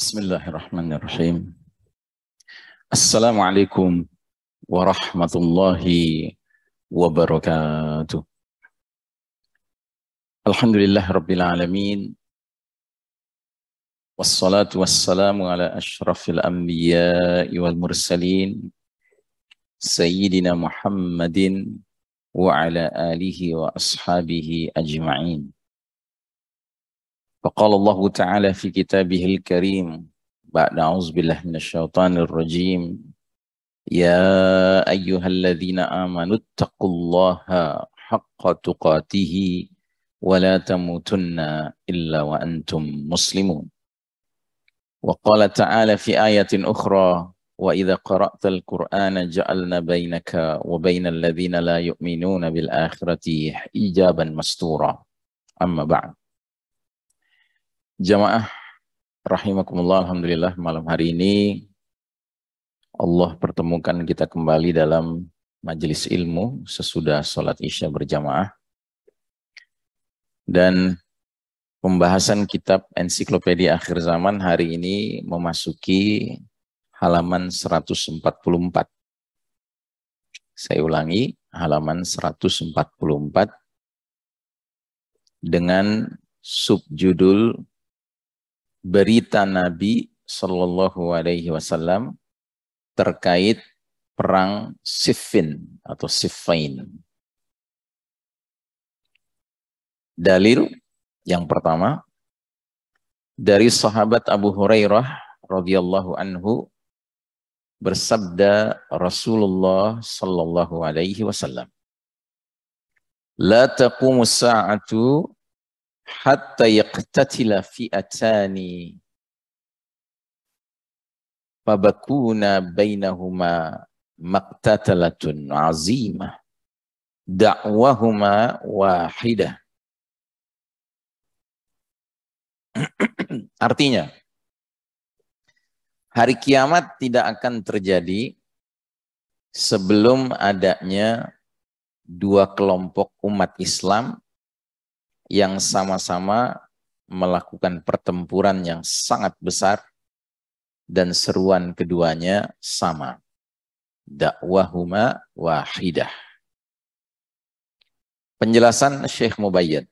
Bismillahirrahmanirrahim. Assalamualaikum warahmatullahi wabarakatuh. Alhamdulillah Rabbil Alamin. Wassalatu wassalamu ala ashrafil anbiya'i wal mursalin. Sayyidina Muhammadin wa ala alihi wa ashabihi ajma'in. Faqala Allah Ta'ala fi kitabihil karim. Ba'da a'udzubillahi minasyaitonir rajim. Ya ayyuhalladzina amanu taqullaha haqqa tuqatihi wa la tamutunna illa wa antum muslimun. Wa qala ta'ala fi ayatin ukhra wa idza qara'tal qur'ana ja'alna bainaka wa bainal ladzina la yu'minuna bil akhirati hijaban mastura. Amma ba'd. Jamaah rahimakumullah, alhamdulillah malam hari ini Allah pertemukan kita kembali dalam majelis ilmu sesudah sholat isya berjamaah. Dan pembahasan kitab ensiklopedia akhir zaman hari ini memasuki halaman 144. Saya ulangi, halaman 144 dengan subjudul Berita Nabi Sallallahu Alaihi Wasallam terkait perang Siffin atau Siffain. Dalil yang pertama dari sahabat Abu Hurairah radhiyallahu anhu, bersabda Rasulullah sallallahu alaihi wasallam, la taqumu sa'atu hatta yaqtatila fi'atani fabakuna bainahuma maqtatalatun azimah da'wahuma wahidah. Artinya, hari kiamat tidak akan terjadi sebelum adanya dua kelompok umat Islam yang sama-sama melakukan pertempuran yang sangat besar dan seruan keduanya sama. Da'wahuma wahidah. Penjelasan Syekh Mubayyad.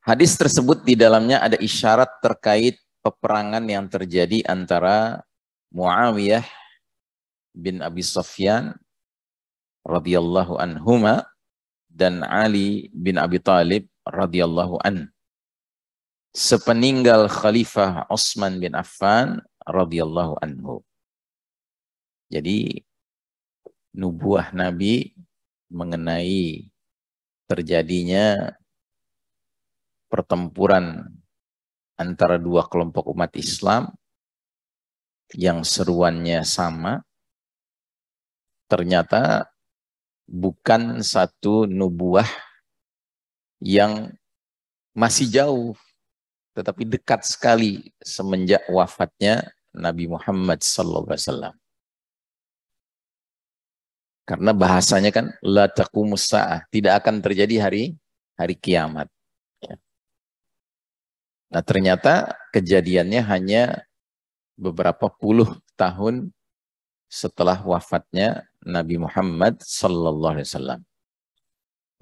Hadis tersebut di dalamnya ada isyarat terkait peperangan yang terjadi antara Muawiyah bin Abi Sufyan radhiyallahu anhuma dan Ali bin Abi Thalib radhiyallahu an, sepeninggal Khalifah Utsman bin Affan radhiyallahu anhu. Jadi nubuah Nabi mengenai terjadinya pertempuran antara dua kelompok umat Islam yang seruannya sama ternyata bukan satu nubuah yang masih jauh, tetapi dekat sekali semenjak wafatnya Nabi Muhammad SAW. Karena bahasanya kan la taqumus sa'ah, tidak akan terjadi hari kiamat. Ya. Nah, ternyata kejadiannya hanya beberapa puluh tahun setelah wafatnya Nabi Muhammad sallallahu alaihi wasallam.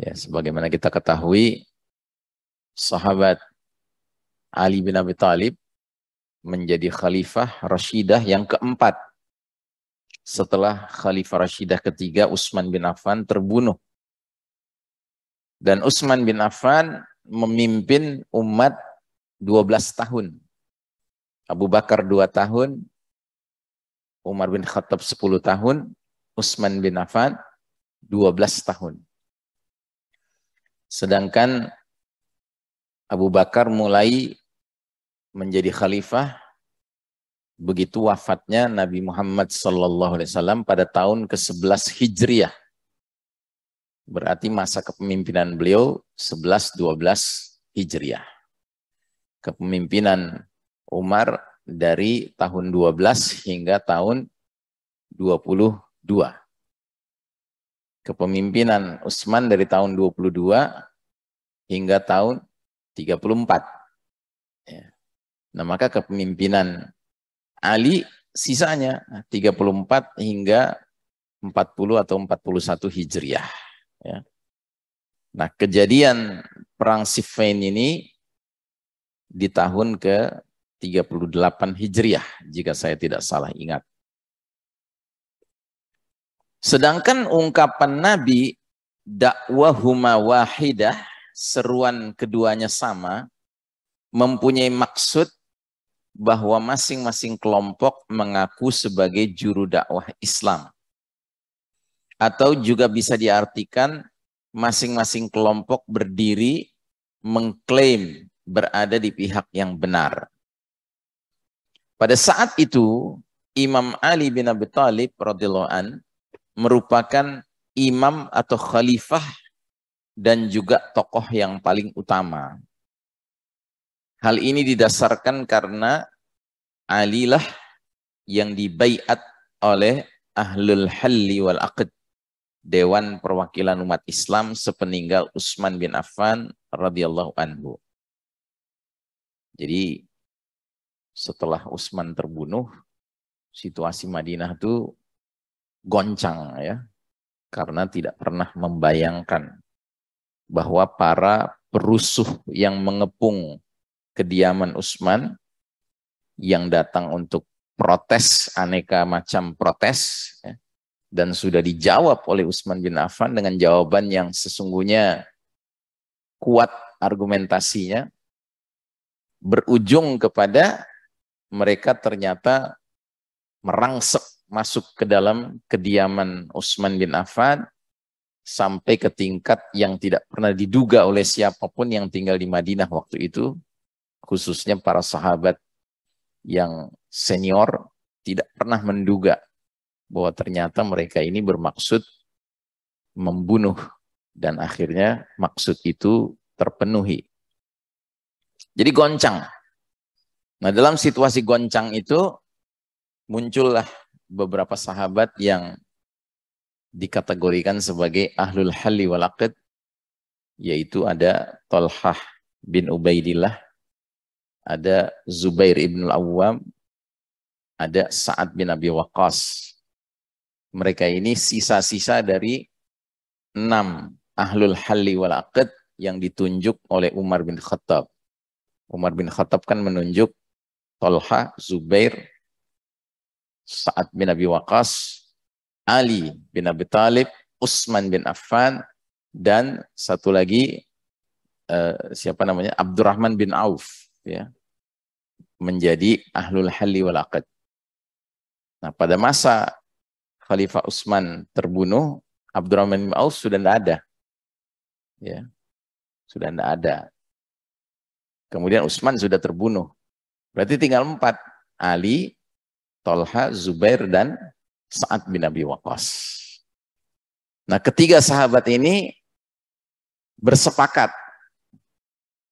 Ya, sebagaimana kita ketahui, sahabat Ali bin Abi Thalib menjadi khalifah Rashidah yang keempat setelah khalifah Rashidah ketiga Utsman bin Affan terbunuh. Dan Utsman bin Affan memimpin umat 12 tahun. Abu Bakar 2 tahun, Umar bin Khattab 10 tahun, Utsman bin Affan 12 tahun. Sedangkan Abu Bakar mulai menjadi khalifah begitu wafatnya Nabi Muhammad SAW pada tahun ke-11 Hijriah. Berarti masa kepemimpinan beliau 11-12 Hijriah. Kepemimpinan Umar dari tahun 12 hingga tahun 22. Kepemimpinan Utsman dari tahun 22 hingga tahun 34. Ya. Nah, maka kepemimpinan Ali sisanya 34 hingga 40 atau 41 Hijriah. Ya. Nah, kejadian Perang Siffin ini di tahun ke-38 Hijriah, jika saya tidak salah ingat. Sedangkan ungkapan Nabi, dakwahuma wahidah, seruan keduanya sama, mempunyai maksud bahwa masing-masing kelompok mengaku sebagai juru dakwah Islam. Atau juga bisa diartikan masing-masing kelompok berdiri mengklaim berada di pihak yang benar. Pada saat itu, Imam Ali bin Abi Thalib radhiyallahu an merupakan imam atau khalifah dan juga tokoh yang paling utama. Hal ini didasarkan karena Ali lah yang dibaiat oleh Ahlul Halli wal Aqd, Dewan Perwakilan Umat Islam sepeninggal Utsman bin Affan radhiyallahu anhu. Jadi setelah Utsman terbunuh, situasi Madinah itu goncang ya, karena tidak pernah membayangkan bahwa para perusuh yang mengepung kediaman Utsman yang datang untuk protes, aneka macam protes, ya, dan sudah dijawab oleh Utsman bin Affan dengan jawaban yang sesungguhnya kuat argumentasinya, berujung kepada mereka ternyata merangsek masuk ke dalam kediaman Utsman bin Affan sampai ke tingkat yang tidak pernah diduga oleh siapapun yang tinggal di Madinah waktu itu, khususnya para sahabat yang senior tidak pernah menduga bahwa ternyata mereka ini bermaksud membunuh, dan akhirnya maksud itu terpenuhi. Jadi goncang. Nah, dalam situasi goncang itu muncullah beberapa sahabat yang dikategorikan sebagai Ahlul Halli wal Aqd, yaitu ada Thalhah bin Ubaidillah, ada Zubair ibn al-Awwam, ada Sa'ad bin Abi Waqqas. Mereka ini sisa-sisa dari 6 Ahlul Halli wal Aqd yang ditunjuk oleh Umar bin Khattab. Umar bin Khattab kan menunjuk Thalhah, Zubair, Sa'ad bin Abi Waqqas, Ali bin Abi Thalib, Utsman bin Affan, dan satu lagi siapa namanya, Abdurrahman bin Auf, ya, menjadi Ahlul Halli wal Aqd. Nah, pada masa Khalifah Utsman terbunuh, Abdurrahman bin Auf sudah tidak ada, ya, sudah tidak ada. Kemudian Utsman sudah terbunuh, berarti tinggal 4, Ali, Thalhah, Zubair, dan Sa'ad bin Abi Waqqas. Nah, ketiga sahabat ini bersepakat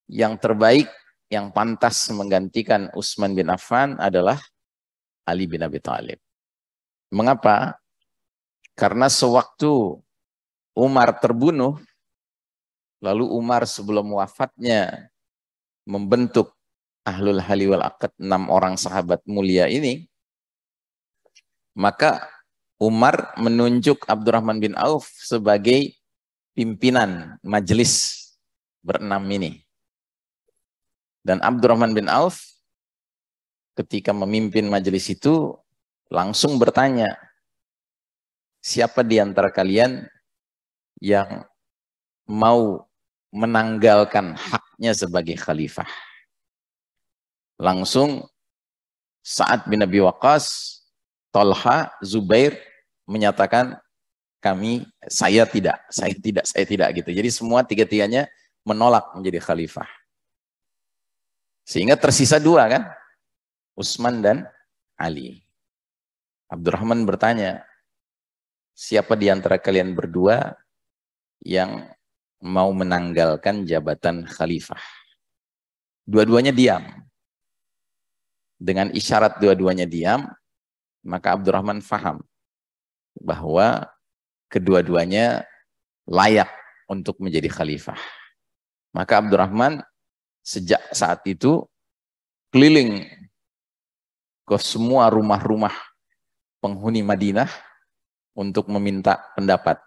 yang terbaik, yang pantas menggantikan Utsman bin Affan adalah Ali bin Abi Thalib. Mengapa? Karena sewaktu Umar terbunuh, lalu Umar sebelum wafatnya membentuk Ahlul Halli wal Aqd, 6 orang sahabat mulia ini, maka Umar menunjuk Abdurrahman bin Auf sebagai pimpinan majelis berenam ini. Dan Abdurrahman bin Auf ketika memimpin majelis itu langsung bertanya, siapa di antara kalian yang mau menanggalkan haknya sebagai khalifah? Langsung Sa'ad bin Abi Waqqas, Thalhah, Zubair menyatakan, saya tidak gitu. Jadi semua tiga-tiganya menolak menjadi khalifah. Sehingga tersisa 2 kan, Utsman dan Ali. Abdurrahman bertanya, siapa di antara kalian berdua yang mau menanggalkan jabatan khalifah? Dua-duanya diam. Dengan isyarat dua-duanya diam, maka Abdurrahman faham bahwa kedua-duanya layak untuk menjadi khalifah. Maka Abdurrahman sejak saat itu keliling ke semua rumah-rumah penghuni Madinah untuk meminta pendapat.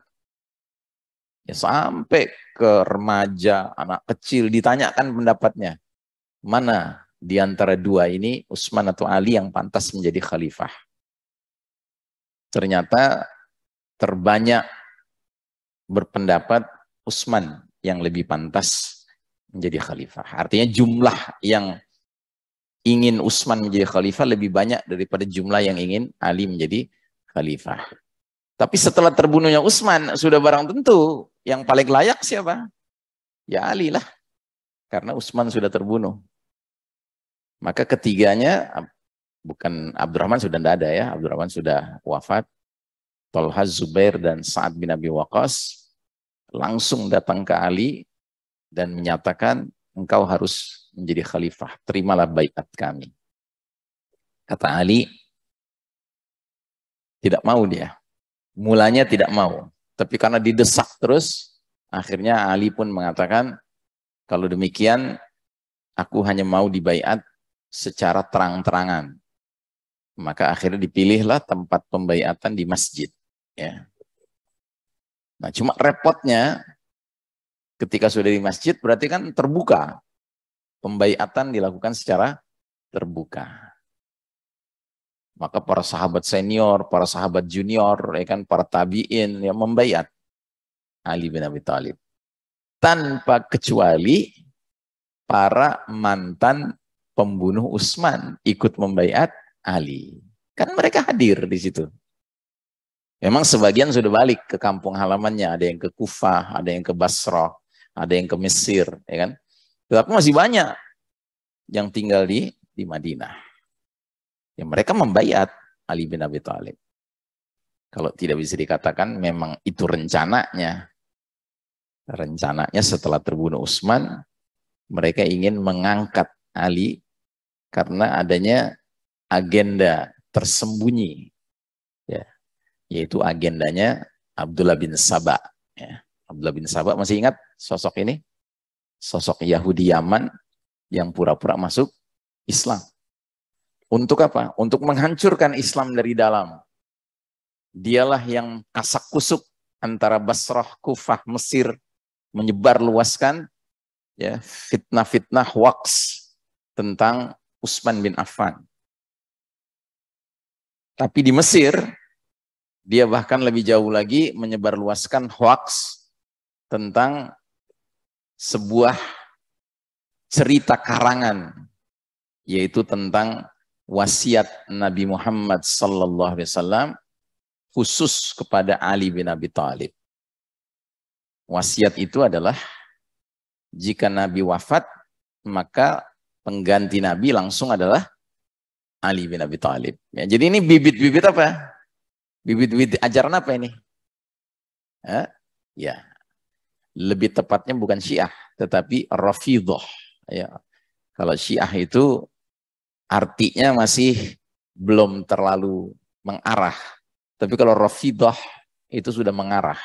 Ya, sampai ke remaja, anak kecil ditanyakan pendapatnya. Mana di antara dua ini, Utsman atau Ali, yang pantas menjadi khalifah? Ternyata terbanyak berpendapat Utsman yang lebih pantas menjadi khalifah. Artinya jumlah yang ingin Utsman menjadi khalifah lebih banyak daripada jumlah yang ingin Ali menjadi khalifah. Tapi setelah terbunuhnya Utsman, sudah barang tentu yang paling layak siapa? Ya Ali lah, karena Utsman sudah terbunuh. Maka ketiganya, bukan Abdurrahman sudah tidak ada ya, Abdurrahman sudah wafat. Tolha, Zubair, dan Sa'ad bin Abi Waqqas langsung datang ke Ali dan menyatakan, engkau harus menjadi khalifah, terimalah baiat kami. Kata Ali, tidak mau dia. Mulanya tidak mau, tapi karena didesak terus, akhirnya Ali pun mengatakan, kalau demikian, aku hanya mau dibaiat secara terang-terangan. Maka akhirnya dipilihlah tempat pembaiatan di masjid. Ya. Nah, cuma repotnya, ketika sudah di masjid, berarti kan terbuka. Pembaiatan dilakukan secara terbuka. Maka para sahabat senior, para sahabat junior, ya kan, para tabi'in yang membaiat Ali bin Abi Thalib. Tanpa kecuali para mantan pembunuh Utsman ikut membaiat Ali. Kan mereka hadir di situ. Memang sebagian sudah balik ke kampung halamannya, ada yang ke Kufah, ada yang ke Basrah, ada yang ke Mesir, ya kan? Tetapi masih banyak yang tinggal di Madinah. Ya, mereka membaiat Ali bin Abi Thalib. Kalau tidak bisa dikatakan memang itu rencananya. Rencananya setelah terbunuh Utsman, mereka ingin mengangkat Ali karena adanya agenda tersembunyi, ya, yaitu agendanya Abdullah bin Saba. Ya. Abdullah bin Saba, masih ingat sosok ini? Sosok Yahudi Yaman yang pura-pura masuk Islam. Untuk apa? Untuk menghancurkan Islam dari dalam. Dialah yang kasak kusuk antara Basrah, Kufah, Mesir, menyebar luaskan ya, fitnah-fitnah hoax tentang Utsman bin Affan. Tapi di Mesir, dia bahkan lebih jauh lagi menyebarluaskan hoax tentang sebuah cerita karangan, yaitu tentang wasiat Nabi Muhammad SAW khusus kepada Ali bin Abi Thalib. Wasiat itu adalah, jika Nabi wafat, maka pengganti Nabi langsung adalah Ali bin Abi Thalib. Ya, jadi ini bibit-bibit apa? Bibit-bibit ajaran apa ini? Ya, lebih tepatnya bukan Syiah, tetapi Rafidhah. Ya, kalau Syiah itu artinya masih belum terlalu mengarah. Tapi kalau Rafidhah itu sudah mengarah.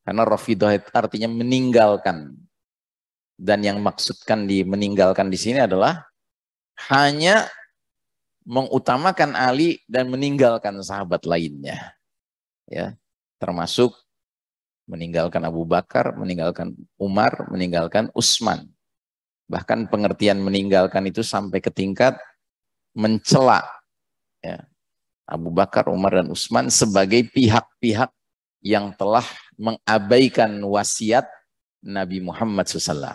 Karena Rafidhah itu artinya meninggalkan. Dan yang maksudkan di meninggalkan di sini adalah hanya mengutamakan Ali dan meninggalkan sahabat lainnya. Ya, termasuk meninggalkan Abu Bakar, meninggalkan Umar, meninggalkan Utsman. Bahkan pengertian meninggalkan itu sampai ke tingkat mencela ya, Abu Bakar, Umar, dan Utsman sebagai pihak-pihak yang telah mengabaikan wasiat Nabi Muhammad SAW.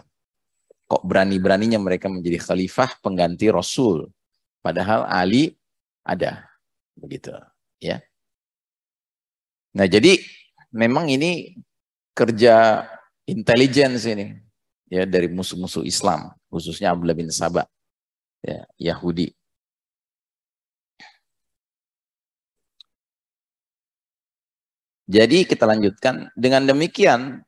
Kok berani-beraninya mereka menjadi khalifah pengganti Rasul, padahal Ali ada, begitu ya. Nah, jadi memang ini kerja intelligence ini ya dari musuh-musuh Islam, khususnya Abdullah bin Saba ya, Yahudi. Jadi kita lanjutkan, dengan demikian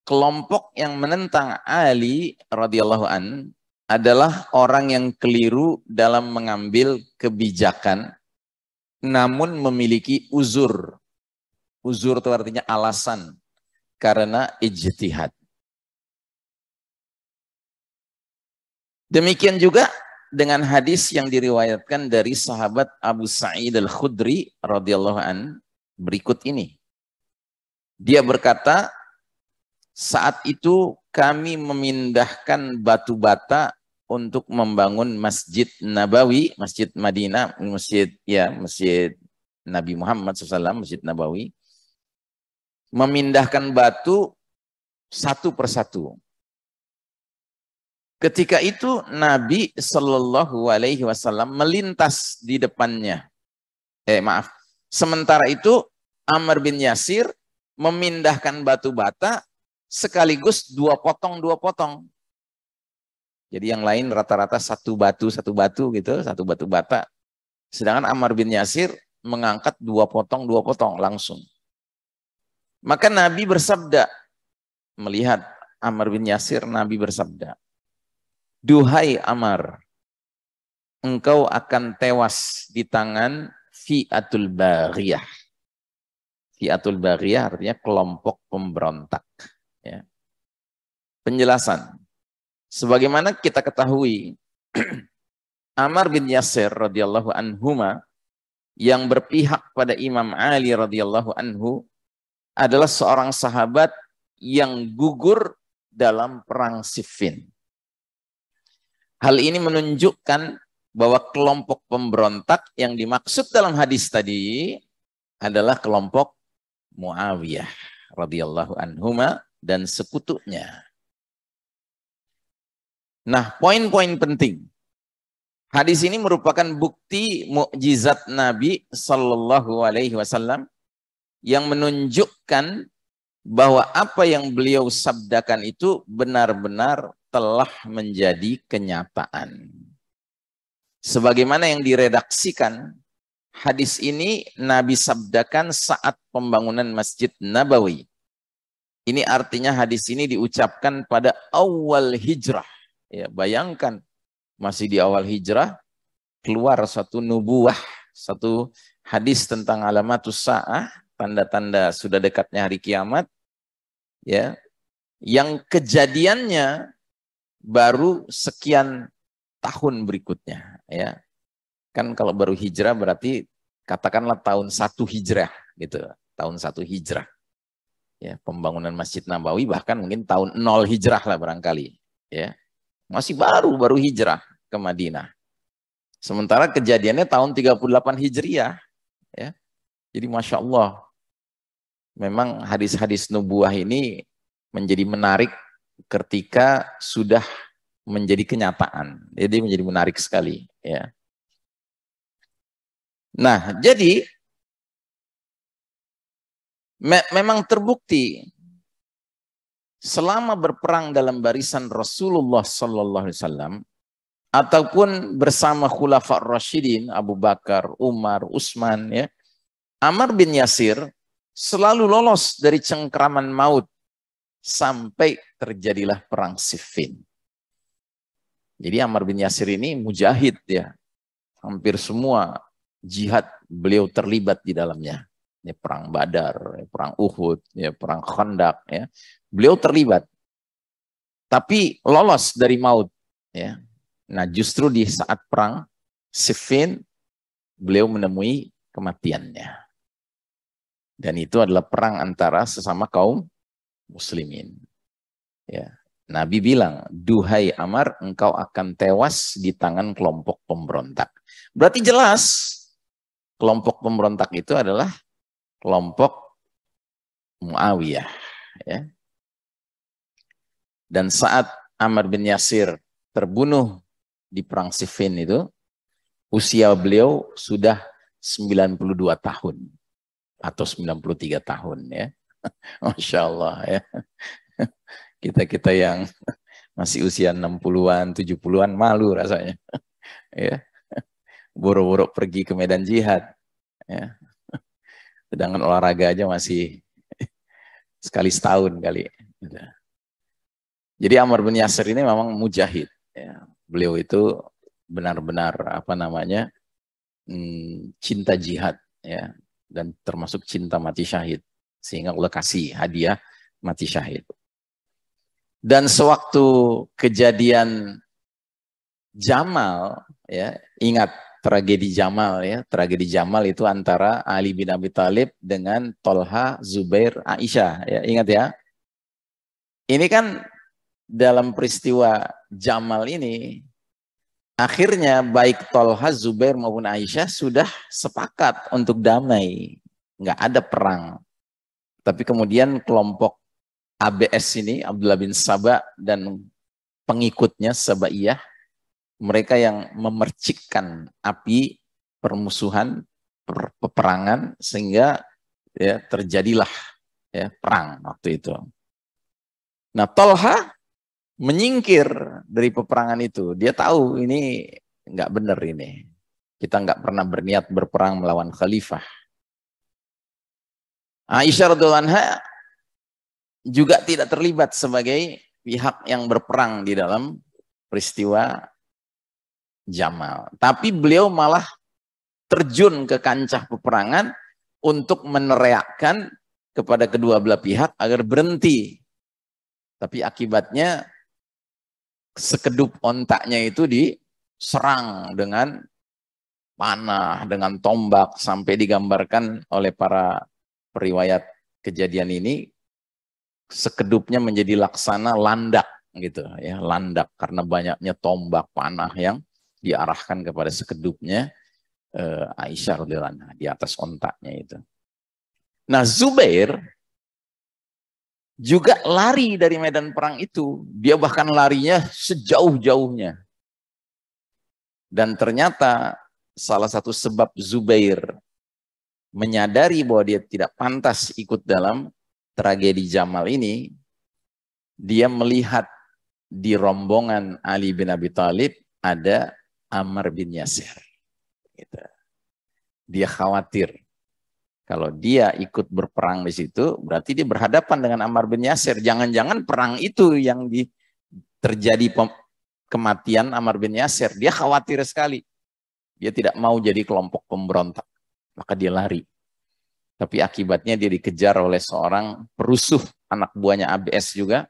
kelompok yang menentang Ali radhiyallahu an adalah orang yang keliru dalam mengambil kebijakan namun memiliki uzur. Uzur itu artinya alasan karena ijtihad. Demikian juga dengan hadis yang diriwayatkan dari sahabat Abu Sa'id Al-Khudri radhiyallahu an berikut ini. Dia berkata, saat itu kami memindahkan batu bata untuk membangun Masjid Nabawi, Masjid Madinah, Masjid Nabi Muhammad SAW, Masjid Nabawi. Memindahkan batu satu persatu. Ketika itu Nabi Shallallahu Alaihi Wasallam melintas di depannya. Sementara itu Ammar bin Yasir memindahkan batu bata sekaligus dua potong. Jadi yang lain rata-rata satu batu gitu, satu batu bata. Sedangkan Ammar bin Yasir mengangkat dua potong langsung. Maka Nabi bersabda, melihat Ammar bin Yasir, Nabi bersabda, duhai Ammar, engkau akan tewas di tangan fi'atul baghiyah. Fi'atul baghiyah artinya kelompok pemberontak. Ya. Penjelasan. Sebagaimana kita ketahui, Ammar bin Yasir radhiyallahu anhuma yang berpihak pada Imam Ali radhiyallahu anhu adalah seorang sahabat yang gugur dalam perang Siffin. Hal ini menunjukkan bahwa kelompok pemberontak yang dimaksud dalam hadis tadi adalah kelompok Muawiyah radhiyallahu anhuma dan sekutunya. Nah, poin-poin penting. Hadis ini merupakan bukti mukjizat Nabi Sallallahu Alaihi Wasallam yang menunjukkan bahwa apa yang beliau sabdakan itu benar-benar telah menjadi kenyataan. Sebagaimana yang diredaksikan, hadis ini Nabi sabdakan saat pembangunan Masjid Nabawi. Ini artinya hadis ini diucapkan pada awal hijrah. Ya, bayangkan, masih di awal hijrah, keluar satu nubuah, satu hadis tentang alamatus sa'ah, tanda-tanda sudah dekatnya hari kiamat, ya, yang kejadiannya baru sekian tahun berikutnya, ya. Kan kalau baru hijrah berarti katakanlah tahun 1 hijrah gitu, tahun 1 hijrah. Ya, pembangunan Masjid Nabawi bahkan mungkin tahun 0 hijrah lah barangkali, ya. Masih baru hijrah ke Madinah. Sementara kejadiannya tahun 38 Hijriah, ya. Jadi Masya Allah, memang hadis-hadis nubuah ini menjadi menarik ketika sudah menjadi kenyataan. Jadi menjadi menarik sekali, ya. Nah, jadi memang terbukti selama berperang dalam barisan Rasulullah Sallallahu Alaihi Wasallam ataupun bersama Khulafa Rasyidin Abu Bakar, Umar, Utsman, ya, Ammar bin Yasir selalu lolos dari cengkraman maut sampai terjadilah perang Siffin. Jadi Ammar bin Yasir ini mujahid, ya. Hampir semua jihad beliau terlibat di dalamnya. Ya, perang Badar, ya, perang Uhud, ya, perang Khandaq, ya. Beliau terlibat. Tapi lolos dari maut, ya. Nah, justru di saat perang Siffin beliau menemui kematiannya. Dan itu adalah perang antara sesama kaum muslimin. Ya. Nabi bilang, duhai Ammar, engkau akan tewas di tangan kelompok pemberontak. Berarti jelas kelompok pemberontak itu adalah kelompok Muawiyah. Ya. Dan saat Ammar bin Yasir terbunuh di perang Siffin itu, usia beliau sudah 92 tahun atau 93 tahun, ya. Masya Allah, ya. Kita-kita yang masih usia 60-an, 70-an malu rasanya. Ya. Boro-boro pergi ke medan jihad. Ya. Sedangkan olahraga aja masih sekali setahun kali. Jadi Ammar bin Yasir ini memang mujahid. Ya. Beliau itu benar-benar cinta jihad, ya, dan termasuk cinta mati syahid, sehingga Allah kasih hadiah mati syahid. Dan sewaktu kejadian Jamal, Ya, ingat tragedi Jamal ya. Tragedi Jamal itu antara Ali bin Abi Thalib dengan Tolha, Zubair, Aisyah. Ya, ingat ya. Ini kan dalam peristiwa Jamal ini, akhirnya baik Tolha, Zubair maupun Aisyah sudah sepakat untuk damai. Nggak ada perang. Tapi kemudian kelompok ABS ini, Abdullah bin Saba dan pengikutnya Sabaiyah, mereka yang memercikkan api permusuhan, peperangan, sehingga ya terjadilah ya perang waktu itu. Nah, Tolha menyingkir dari peperangan itu. Dia tahu ini nggak benar ini. Kita nggak pernah berniat berperang melawan khalifah. Aisyah radhiyallahu anha juga tidak terlibat sebagai pihak yang berperang di dalam peristiwa Jamal. Tapi beliau malah terjun ke kancah peperangan untuk meneriakkan kepada kedua belah pihak agar berhenti. Tapi akibatnya sekedup ontaknya itu diserang dengan panah, dengan tombak, sampai digambarkan oleh para periwayat kejadian ini, sekedupnya menjadi laksana landak gitu ya, landak karena banyaknya tombak panah yang diarahkan kepada sekedupnya Aisyah radhiyallahu anha di atas ontaknya itu. Nah, Zubair juga lari dari medan perang itu. Dia bahkan larinya sejauh-jauhnya. Dan ternyata salah satu sebab Zubair menyadari bahwa dia tidak pantas ikut dalam tragedi Jamal ini, dia melihat di rombongan Ali bin Abi Thalib ada Ammar bin Yasir. Gitu. Dia khawatir kalau dia ikut berperang di situ, berarti dia berhadapan dengan Ammar bin Yasir. Jangan-jangan perang itu yang terjadi kematian Ammar bin Yasir. Dia khawatir sekali. Dia tidak mau jadi kelompok pemberontak. Maka dia lari. Tapi akibatnya dia dikejar oleh seorang perusuh anak buahnya ABS juga,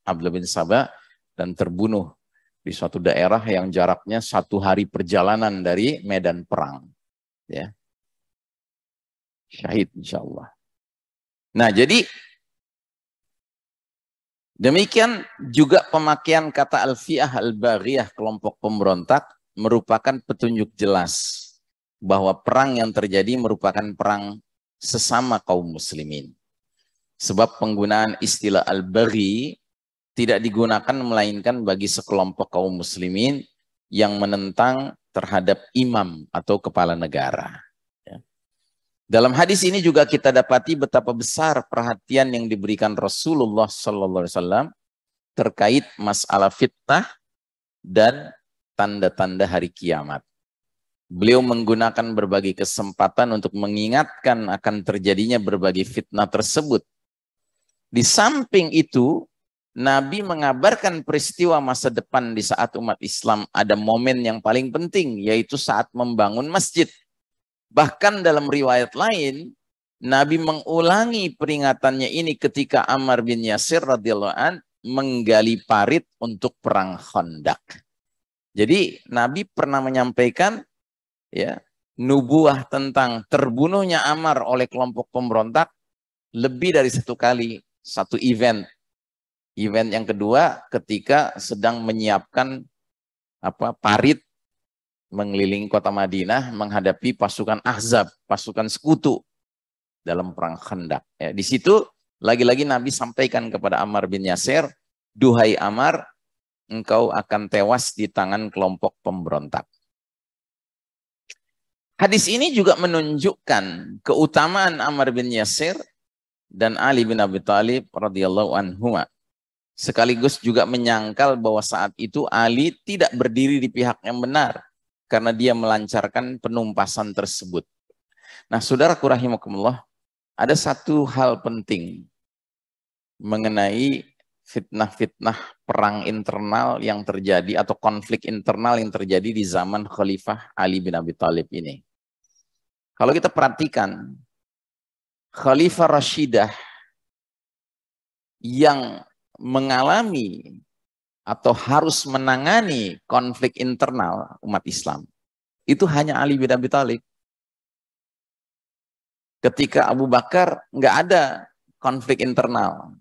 Abdullah bin Saba, dan terbunuh di suatu daerah yang jaraknya 1 hari perjalanan dari medan perang. Ya. Syahid insya Allah. Nah, jadi demikian juga pemakaian kata Al-Fi'ah Al-Baghiyah, kelompok pemberontak, merupakan petunjuk jelas bahwa perang yang terjadi merupakan perang sesama kaum muslimin. Sebab penggunaan istilah Al-Baghi tidak digunakan melainkan bagi sekelompok kaum muslimin yang menentang terhadap imam atau kepala negara. Dalam hadis ini juga kita dapati betapa besar perhatian yang diberikan Rasulullah SAW terkait masalah fitnah dan tanda-tanda hari kiamat. Beliau menggunakan berbagai kesempatan untuk mengingatkan akan terjadinya berbagai fitnah tersebut. Di samping itu, Nabi mengabarkan peristiwa masa depan di saat umat Islam ada momen yang paling penting, yaitu saat membangun masjid. Bahkan dalam riwayat lain, Nabi mengulangi peringatannya ini ketika Ammar bin Yasir radhiyallahu an menggali parit untuk perang Khandaq. Jadi Nabi pernah menyampaikan ya nubuah tentang terbunuhnya Ammar oleh kelompok pemberontak lebih dari 1 kali, 1 event. Event yang kedua ketika sedang menyiapkan parit mengelilingi kota Madinah menghadapi pasukan Ahzab, pasukan sekutu dalam perang Khandaq. Ya, di situ lagi-lagi Nabi sampaikan kepada Ammar bin Yasir, duhai Ammar, engkau akan tewas di tangan kelompok pemberontak. Hadis ini juga menunjukkan keutamaan Ammar bin Yasir dan Ali bin Abi Thalib radhiyallahu anhuma. Sekaligus juga menyangkal bahwa saat itu Ali tidak berdiri di pihak yang benar karena dia melancarkan penumpasan tersebut. Nah, saudaraku rahimakumullah, ada satu hal penting mengenai fitnah-fitnah perang internal yang terjadi atau konflik internal yang terjadi di zaman Khalifah Ali bin Abi Thalib ini. Kalau kita perhatikan, Khalifah Rashidah yang mengalami atau harus menangani konflik internal umat Islam, itu hanya Ali bin Abi Thalib. Ketika Abu Bakar nggak ada konflik internal.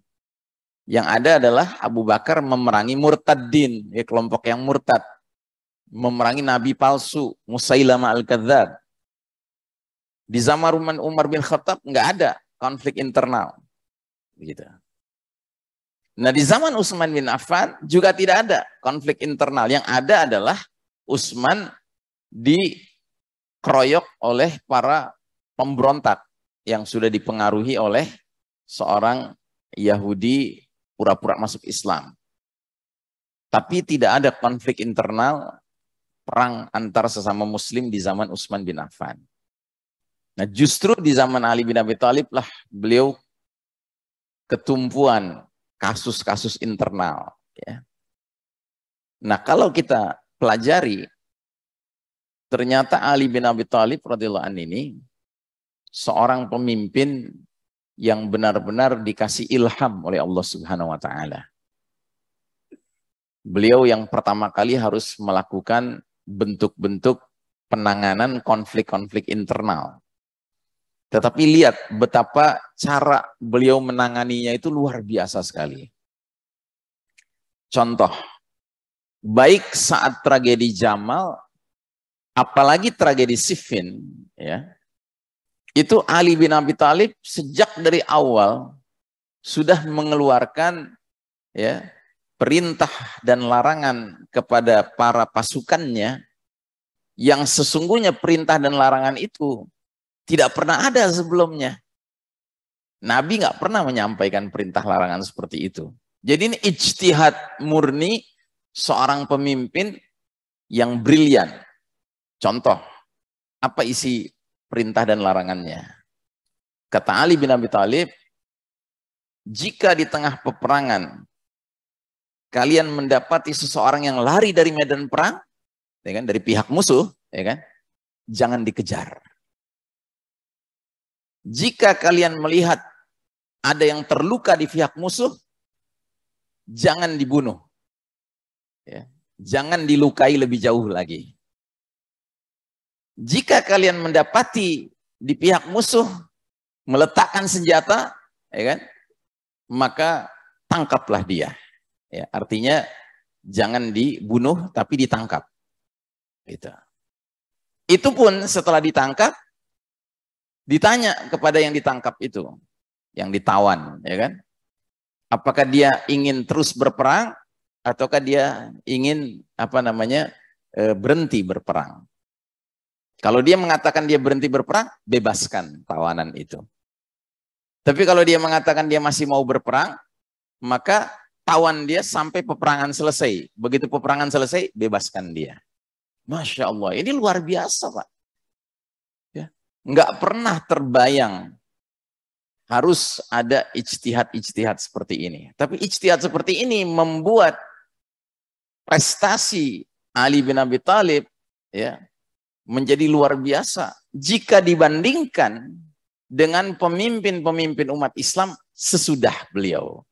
Yang ada adalah Abu Bakar memerangi murtadin, ya, kelompok yang murtad. Memerangi nabi palsu, Musailama al-Kadzdzab. Di zaman Umar bin Khattab nggak ada konflik internal. Begitu. Nah, di zaman Utsman bin Affan juga tidak ada konflik internal. Yang ada adalah Utsman dikeroyok oleh para pemberontak yang sudah dipengaruhi oleh seorang Yahudi pura-pura masuk Islam. Tapi tidak ada konflik internal, perang antar sesama muslim di zaman Utsman bin Affan. Nah, justru di zaman Ali bin Abi Thalib lah beliau ketumpuan kasus-kasus internal. Ya. Nah, kalau kita pelajari, ternyata Ali bin Abi Thalib radhiyallahu anhu ini seorang pemimpin yang benar-benar dikasih ilham oleh Allah Subhanahu wa taala. Beliau yang pertama kali harus melakukan bentuk-bentuk penanganan konflik-konflik internal. Tetapi lihat betapa cara beliau menanganinya itu luar biasa sekali. Contoh, baik saat tragedi Jamal, apalagi tragedi Siffin, ya, itu Ali bin Abi Thalib sejak dari awal sudah mengeluarkan, ya, perintah dan larangan kepada para pasukannya yang sesungguhnya perintah dan larangan itu tidak pernah ada sebelumnya. Nabi nggak pernah menyampaikan perintah larangan seperti itu. Jadi ini ijtihad murni seorang pemimpin yang brilian. Contoh, apa isi perintah dan larangannya? Kata Ali bin Abi Thalib, jika di tengah peperangan kalian mendapati seseorang yang lari dari medan perang, ya kan, dari pihak musuh, ya kan, jangan dikejar. Jika kalian melihat ada yang terluka di pihak musuh, jangan dibunuh. Ya. Jangan dilukai lebih jauh lagi. Jika kalian mendapati di pihak musuh meletakkan senjata, ya kan, maka tangkaplah dia. Ya, artinya jangan dibunuh tapi ditangkap. Gitu. Itu pun setelah ditangkap, ditanya kepada yang ditangkap itu, yang ditawan, ya kan? Apakah dia ingin terus berperang ataukah dia ingin berhenti berperang? Kalau dia mengatakan dia berhenti berperang, bebaskan tawanan itu. Tapi kalau dia mengatakan dia masih mau berperang, maka tawan dia sampai peperangan selesai. Begitu peperangan selesai, bebaskan dia. Masya Allah, ini luar biasa, Pak. Ya. Nggak pernah terbayang harus ada ijtihad-ijtihad seperti ini. Tapi ijtihad seperti ini membuat prestasi Ali bin Abi Thalib, ya, menjadi luar biasa jika dibandingkan dengan pemimpin-pemimpin umat Islam sesudah beliau.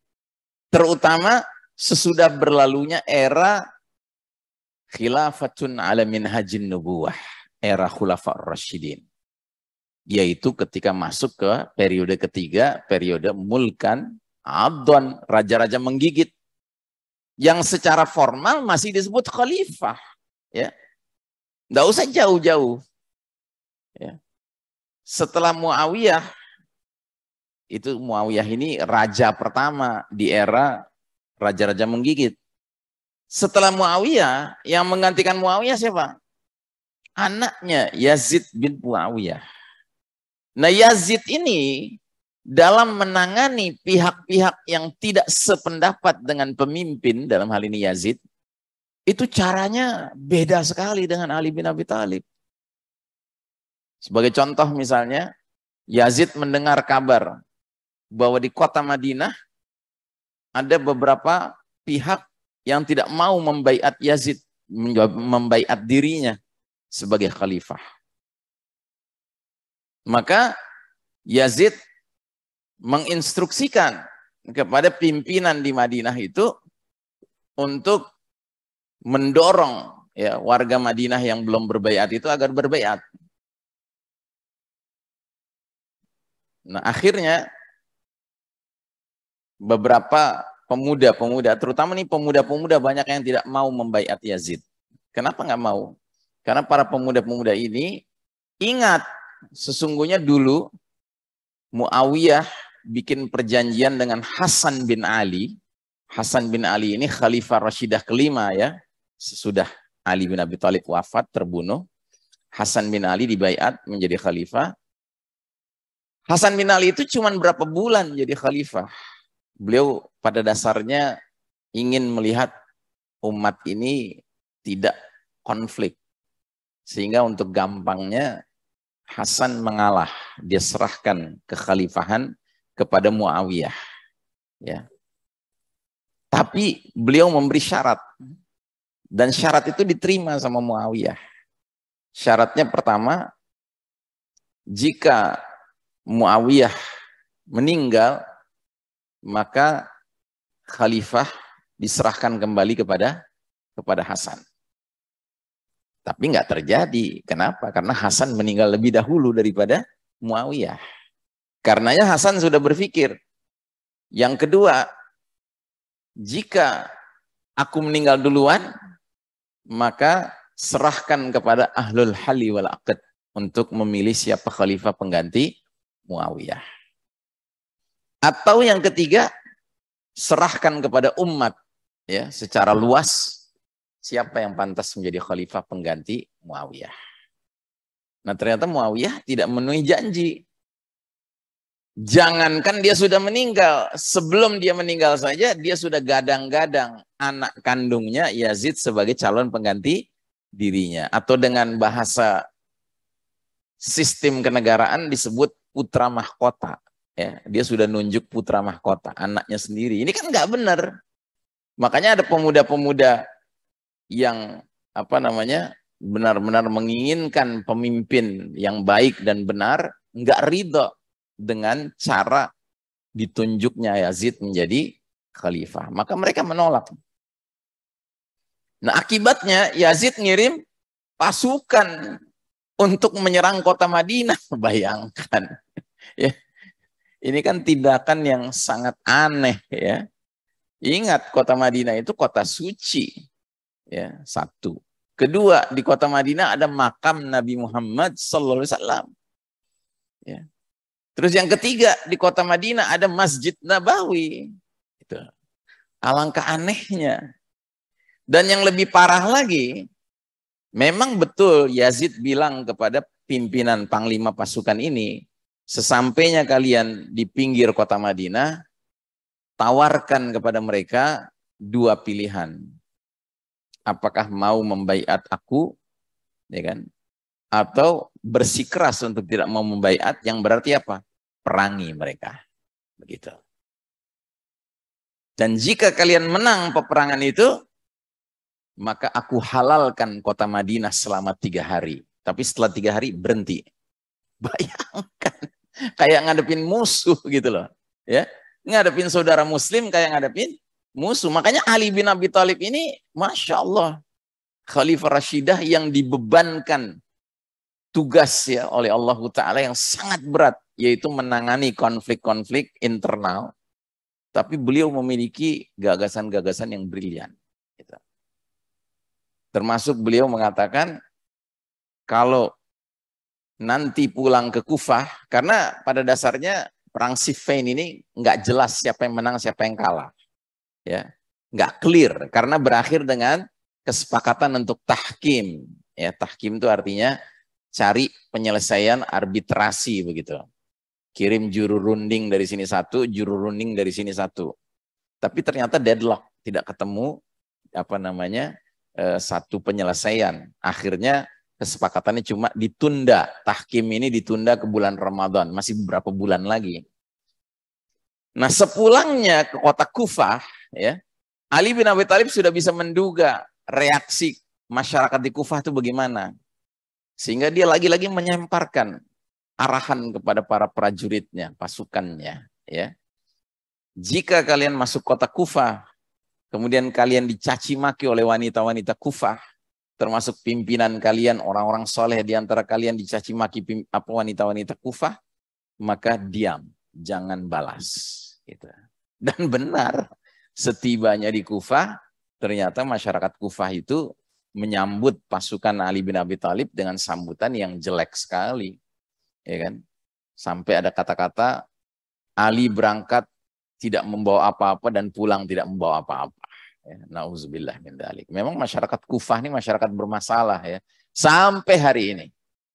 Terutama sesudah berlalunya era khilafatun ala minhajin nubuwah, era khulafa ar-rasyidin. Yaitu ketika masuk ke periode ketiga, periode mulkan abdon, raja-raja menggigit. Yang secara formal masih disebut khalifah. Ya. Nggak usah jauh-jauh. Ya. Setelah Muawiyah, itu Muawiyah ini raja pertama di era raja-raja menggigit. Setelah Muawiyah, yang menggantikan Muawiyah siapa? Anaknya Yazid bin Muawiyah. Nah, Yazid ini dalam menangani pihak-pihak yang tidak sependapat dengan pemimpin, dalam hal ini Yazid, itu caranya beda sekali dengan Ali bin Abi Thalib. Sebagai contoh misalnya, Yazid mendengar kabar bahwa di kota Madinah ada beberapa pihak yang tidak mau membaiat Yazid, membaiat dirinya sebagai khalifah. Maka Yazid menginstruksikan kepada pimpinan di Madinah itu untuk mendorong ya warga Madinah yang belum berbaiat itu agar berbaiat. Nah, akhirnya beberapa pemuda-pemuda, terutama nih pemuda-pemuda banyak yang tidak mau membaiat Yazid. Kenapa nggak mau? Karena para pemuda-pemuda ini ingat sesungguhnya dulu Muawiyah bikin perjanjian dengan Hasan bin Ali. Hasan bin Ali ini Khalifah Rashidah kelima ya. Sesudah Ali bin Abi Thalib wafat terbunuh, Hasan bin Ali dibaiat menjadi khalifah. Hasan bin Ali itu cuma berapa bulan jadi khalifah. Beliau pada dasarnya ingin melihat umat ini tidak konflik. Sehingga untuk gampangnya Hasan mengalah. Dia serahkan kekhalifahan kepada Muawiyah. Ya. Tapi beliau memberi syarat. Dan syarat itu diterima sama Muawiyah. Syaratnya pertama, jika Muawiyah meninggal, maka khalifah diserahkan kembali kepada Hasan. Tapi nggak terjadi. Kenapa? Karena Hasan meninggal lebih dahulu daripada Muawiyah. Karenanya Hasan sudah berpikir. Yang kedua, jika aku meninggal duluan, maka serahkan kepada ahlul hali wal aqd untuk memilih siapa khalifah pengganti Muawiyah. Atau yang ketiga, serahkan kepada umat ya secara luas siapa yang pantas menjadi khalifah pengganti Muawiyah. Nah, ternyata Muawiyah tidak memenuhi janji. Jangankan dia sudah meninggal, sebelum dia meninggal saja dia sudah gadang-gadang anak kandungnya Yazid sebagai calon pengganti dirinya. Atau dengan bahasa sistem kenegaraan disebut putra mahkota. Ya, dia sudah nunjuk putra mahkota, anaknya sendiri. Ini kan nggak benar. Makanya ada pemuda-pemuda yang benar-benar menginginkan pemimpin yang baik dan benar, nggak ridho dengan cara ditunjuknya Yazid menjadi khalifah. Maka mereka menolak. Nah, akibatnya Yazid ngirim pasukan untuk menyerang kota Madinah. Bayangkan. Ya. Ini kan tindakan yang sangat aneh ya. Ingat, kota Madinah itu kota suci. Ya, satu. Kedua, di kota Madinah ada makam Nabi Muhammad SAW. Ya. Terus yang ketiga, di kota Madinah ada Masjid Nabawi. Itu. Alangkah anehnya. Dan yang lebih parah lagi, memang betul Yazid bilang kepada pimpinan panglima pasukan ini, sesampainya kalian di pinggir kota Madinah, tawarkan kepada mereka dua pilihan. Apakah mau membaiat aku, ya kan? Atau bersikeras untuk tidak mau membaiat, yang berarti apa? Perangi mereka. Begitu. Dan jika kalian menang peperangan itu, maka aku halalkan kota Madinah selama 3 hari. Tapi setelah 3 hari berhenti. Bayangkan. Kayak ngadepin musuh gitu loh. Ya, ngadepin saudara muslim kayak ngadepin musuh. Makanya Ali bin Abi Thalib ini, Masya Allah, Khalifah Rashidah yang dibebankan tugas ya oleh Allah Ta'ala yang sangat berat, yaitu menangani konflik-konflik internal. Tapi beliau memiliki gagasan-gagasan yang brilian. Gitu. Termasuk beliau mengatakan, kalau nanti pulang ke Kufah, karena pada dasarnya perang Siffin ini nggak jelas siapa yang menang, siapa yang kalah. Ya, nggak clear, karena berakhir dengan kesepakatan untuk tahkim. Ya, tahkim itu artinya cari penyelesaian arbitrasi begitu. Kirim juru runding dari sini satu, juru runding dari sini satu. Tapi ternyata deadlock, tidak ketemu satu penyelesaian. Akhirnya kesepakatannya cuma ditunda. Tahkim ini ditunda ke bulan Ramadan, masih beberapa bulan lagi. Nah, sepulangnya ke kota Kufah, ya, Ali bin Abi Thalib sudah bisa menduga reaksi masyarakat di Kufah itu bagaimana. Sehingga dia lagi-lagi menyemparkan arahan kepada para prajuritnya, pasukannya. Ya. Jika kalian masuk kota Kufah, kemudian kalian dicaci maki oleh wanita-wanita Kufah, termasuk pimpinan kalian, orang-orang soleh di antara kalian dicaci maki wanita-wanita Kufah, maka diam, jangan balas. Gitu. Dan benar, setibanya di Kufah, ternyata masyarakat Kufah itu menyambut pasukan Ali bin Abi Thalib dengan sambutan yang jelek sekali. Ya kan? Sampai ada kata-kata, Ali berangkat tidak membawa apa-apa dan pulang tidak membawa apa-apa. Ya, Nauzubillah min dzalik. Memang masyarakat Kufah ini masyarakat bermasalah ya. Sampai hari ini.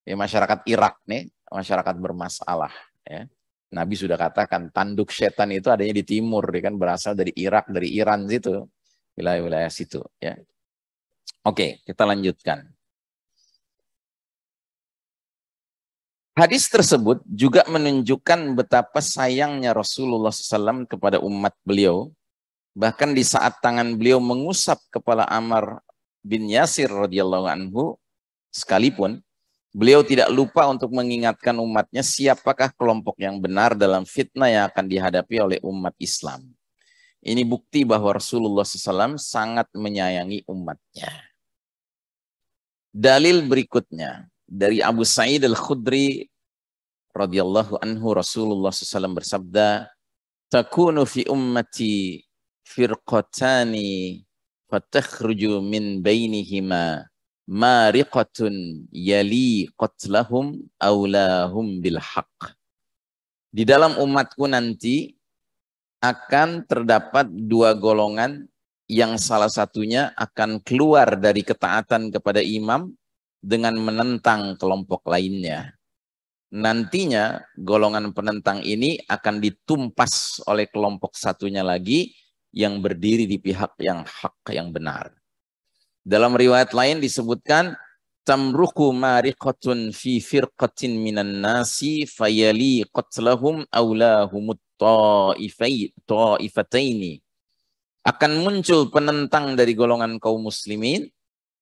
Ya, masyarakat Irak nih, masyarakat bermasalah ya. Nabi sudah katakan tanduk setan itu adanya di timur, ya kan, berasal dari Irak, dari Iran situ. Wilayah-wilayah situ ya. Oke, kita lanjutkan. Hadis tersebut juga menunjukkan betapa sayangnya Rasulullah SAW kepada umat beliau. Bahkan di saat tangan beliau mengusap kepala Ammar bin Yasir radhiyallahu anhu, sekalipun beliau tidak lupa untuk mengingatkan umatnya siapakah kelompok yang benar dalam fitnah yang akan dihadapi oleh umat Islam. Ini bukti bahwa Rasulullah SAW sangat menyayangi umatnya. Dalil berikutnya dari Abu Sa'id Al-Khudri radhiyallahu anhu, Rasulullah SAW bersabda, "Takunu fi ummati firqatani fatakhruju min bainihima mariqatun yali qatlahum aulahum bil haqq." Di dalam umatku nanti akan terdapat dua golongan yang salah satunya akan keluar dari ketaatan kepada imam dengan menentang kelompok lainnya. Nantinya golongan penentang ini akan ditumpas oleh kelompok satunya lagi yang berdiri di pihak yang hak, yang benar. Dalam riwayat lain disebutkan, tamruku mariqatun fi firqatin minan nasi fayali qatlahum aulahumut ta'ifataini. Akan muncul penentang dari golongan kaum muslimin,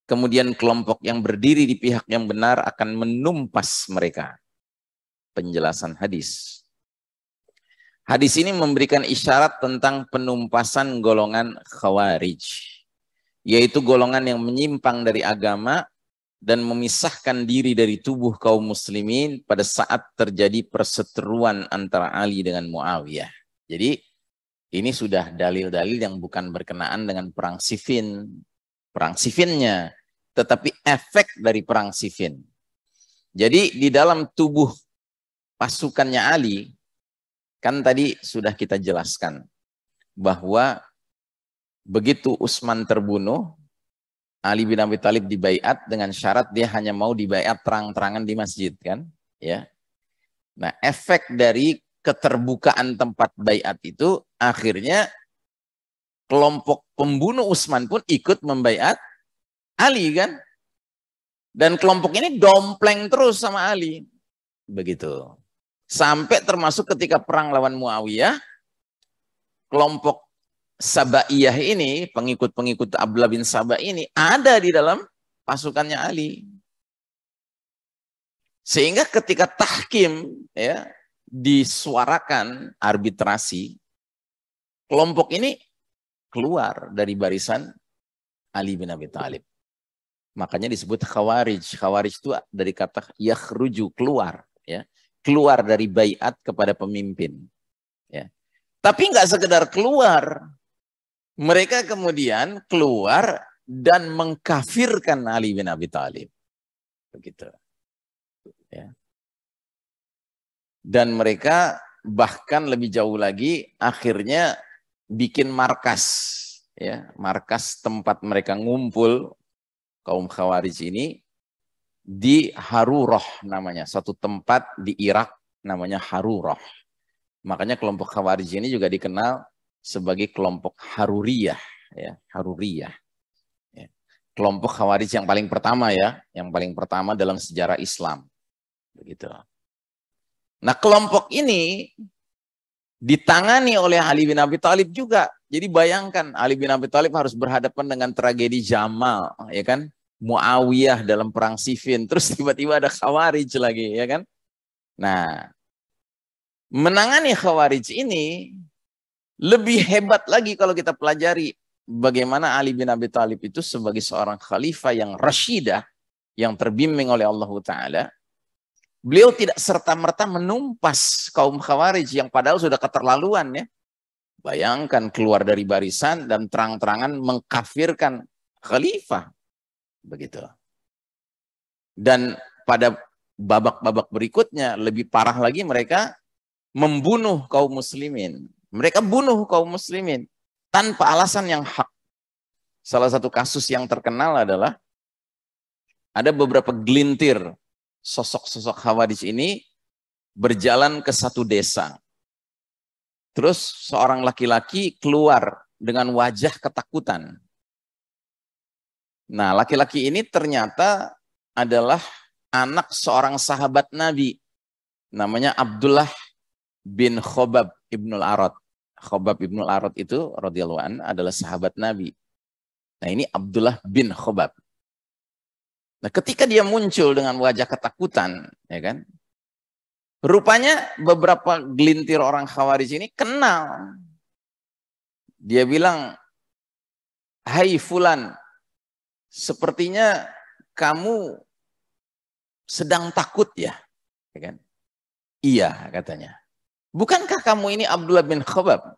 kemudian kelompok yang berdiri di pihak yang benar akan menumpas mereka. Penjelasan hadis. Hadis ini memberikan isyarat tentang penumpasan golongan Khawarij, yaitu golongan yang menyimpang dari agama dan memisahkan diri dari tubuh kaum muslimin pada saat terjadi perseteruan antara Ali dengan Muawiyah. Jadi ini sudah dalil-dalil yang bukan berkenaan dengan perang Sifinnya, tetapi efek dari perang Sifin. Jadi di dalam tubuh pasukannya Ali, kan tadi sudah kita jelaskan bahwa begitu Utsman terbunuh, Ali bin Abi Thalib dibaiat dengan syarat dia hanya mau dibaiat terang-terangan di masjid, kan? Ya. Nah, efek dari keterbukaan tempat baiat itu akhirnya kelompok pembunuh Utsman pun ikut membaiat Ali, kan? Dan kelompok ini dompleng terus sama Ali. Begitu. Sampai termasuk ketika perang lawan Muawiyah, kelompok Sabaiyah ini, pengikut-pengikut Abdullah bin Sabah ini ada di dalam pasukannya Ali. Sehingga ketika tahkim ya disuarakan arbitrasi, kelompok ini keluar dari barisan Ali bin Abi Thalib. Makanya disebut Khawarij. Khawarij itu dari kata yakhruju, keluar, ya. Keluar dari baiat kepada pemimpin. Ya. Tapi nggak sekedar keluar. Mereka kemudian keluar dan mengkafirkan Ali bin Abi Thalib. Begitu. Ya. Dan mereka bahkan lebih jauh lagi akhirnya bikin markas, ya, markas tempat mereka ngumpul kaum Khawarij ini di Harurah namanya, satu tempat di Irak namanya Harurah. Makanya kelompok Khawarij ini juga dikenal sebagai kelompok Haruriyah, ya, Haruriyah. Ya. Kelompok Khawarij yang paling pertama, ya, yang paling pertama dalam sejarah Islam. Begitu. Nah, kelompok ini ditangani oleh Ali bin Abi Thalib juga. Jadi bayangkan Ali bin Abi Thalib harus berhadapan dengan tragedi Jamal, ya kan? Muawiyah dalam perang Siffin, terus tiba-tiba ada Khawarij lagi, ya kan? Nah, menangani Khawarij ini lebih hebat lagi kalau kita pelajari bagaimana Ali bin Abi Thalib itu sebagai seorang khalifah yang rasyidah, yang terbimbing oleh Allah Ta'ala, beliau tidak serta-merta menumpas kaum Khawarij yang padahal sudah keterlaluan ya. Bayangkan keluar dari barisan dan terang-terangan mengkafirkan khalifah. Begitu. Dan pada babak-babak berikutnya lebih parah lagi, mereka membunuh kaum muslimin. Mereka bunuh kaum muslimin tanpa alasan yang hak. Salah satu kasus yang terkenal adalah ada beberapa gelintir sosok-sosok Khawarij ini berjalan ke satu desa. Terus seorang laki-laki keluar dengan wajah ketakutan. Nah, laki-laki ini ternyata adalah anak seorang sahabat Nabi. Namanya Abdullah bin Khobab ibnul Arad. Khobab ibnul Arad itu radhiyallahu an adalah sahabat Nabi. Nah, ini Abdullah bin Khobab. Nah, ketika dia muncul dengan wajah ketakutan, ya kan? Rupanya beberapa gelintir orang Khawarij ini kenal. Dia bilang, "Hai Fulan, sepertinya kamu sedang takut ya?" Ya kan? Iya, katanya. "Bukankah kamu ini Abdullah bin Khobab?"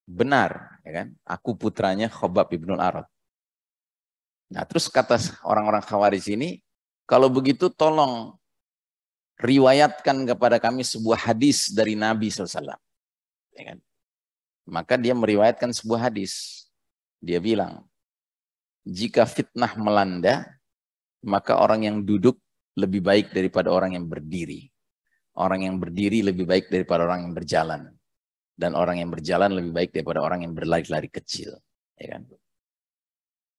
"Benar, ya kan? Aku putranya Khobab ibnul Arad." Nah, terus kata orang-orang Khawarij ini, "Kalau begitu tolong riwayatkan kepada kami sebuah hadis dari Nabi SAW." Ya kan? Maka dia meriwayatkan sebuah hadis. Dia bilang, jika fitnah melanda, maka orang yang duduk lebih baik daripada orang yang berdiri. Orang yang berdiri lebih baik daripada orang yang berjalan. Dan orang yang berjalan lebih baik daripada orang yang berlari-lari kecil. Ya kan?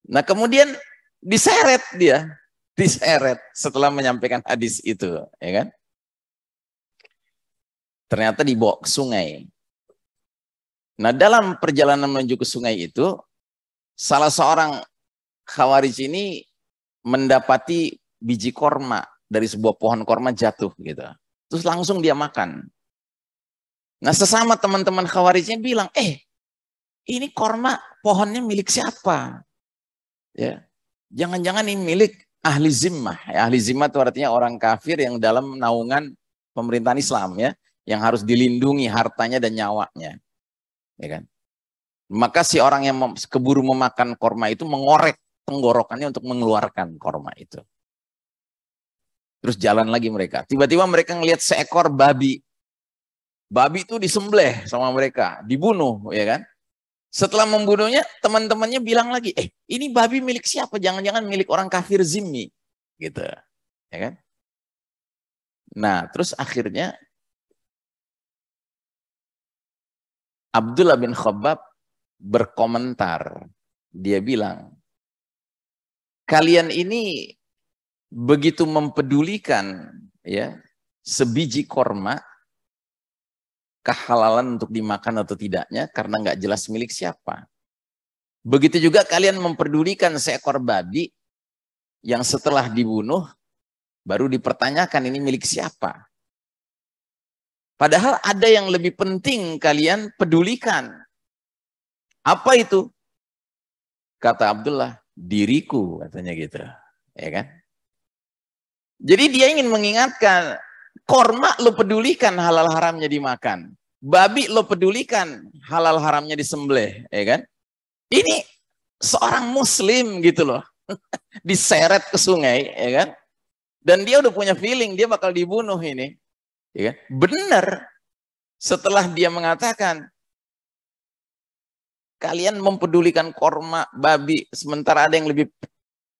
Nah, kemudian diseret dia. Diseret setelah menyampaikan hadis itu. Ya kan? Ternyata dibawa ke sungai. Nah, dalam perjalanan menuju ke sungai itu, salah seorang Khawarij ini mendapati biji korma dari sebuah pohon korma jatuh gitu. Terus langsung dia makan. Nah, sesama teman-teman Khawarijnya bilang, ini korma pohonnya milik siapa? Ya, jangan-jangan ini milik ahli zimmah. Ya, ahli zimmah itu artinya orang kafir yang dalam naungan pemerintahan Islam ya, yang harus dilindungi hartanya dan nyawanya. Ya kan? Maka si orang yang keburu memakan korma itu mengorek tenggorokannya untuk mengeluarkan korma itu. Terus jalan lagi mereka. Tiba-tiba mereka ngelihat seekor babi. Babi itu disembelih sama mereka, dibunuh, ya kan? Setelah membunuhnya, teman-temannya bilang lagi, ini babi milik siapa? Jangan-jangan milik orang kafir zimmi, gitu, ya kan? Nah, terus akhirnya Abdullah bin Khobab berkomentar. Dia bilang, kalian ini begitu mempedulikan ya sebiji korma, kehalalan untuk dimakan atau tidaknya karena nggak jelas milik siapa. Begitu juga kalian mempedulikan seekor babi yang setelah dibunuh baru dipertanyakan ini milik siapa. Padahal ada yang lebih penting kalian pedulikan. Apa itu? Kata Abdullah, diriku, katanya gitu. Ya kan? Jadi dia ingin mengingatkan, korma lo pedulikan halal haramnya dimakan. Babi lo pedulikan halal haramnya disembelih, ya kan? Ini seorang muslim gitu loh. Diseret ke sungai, ya kan? Dan dia udah punya feeling dia bakal dibunuh ini. Ya kan? Benar. Setelah dia mengatakan, kalian mempedulikan korma babi, sementara ada yang lebih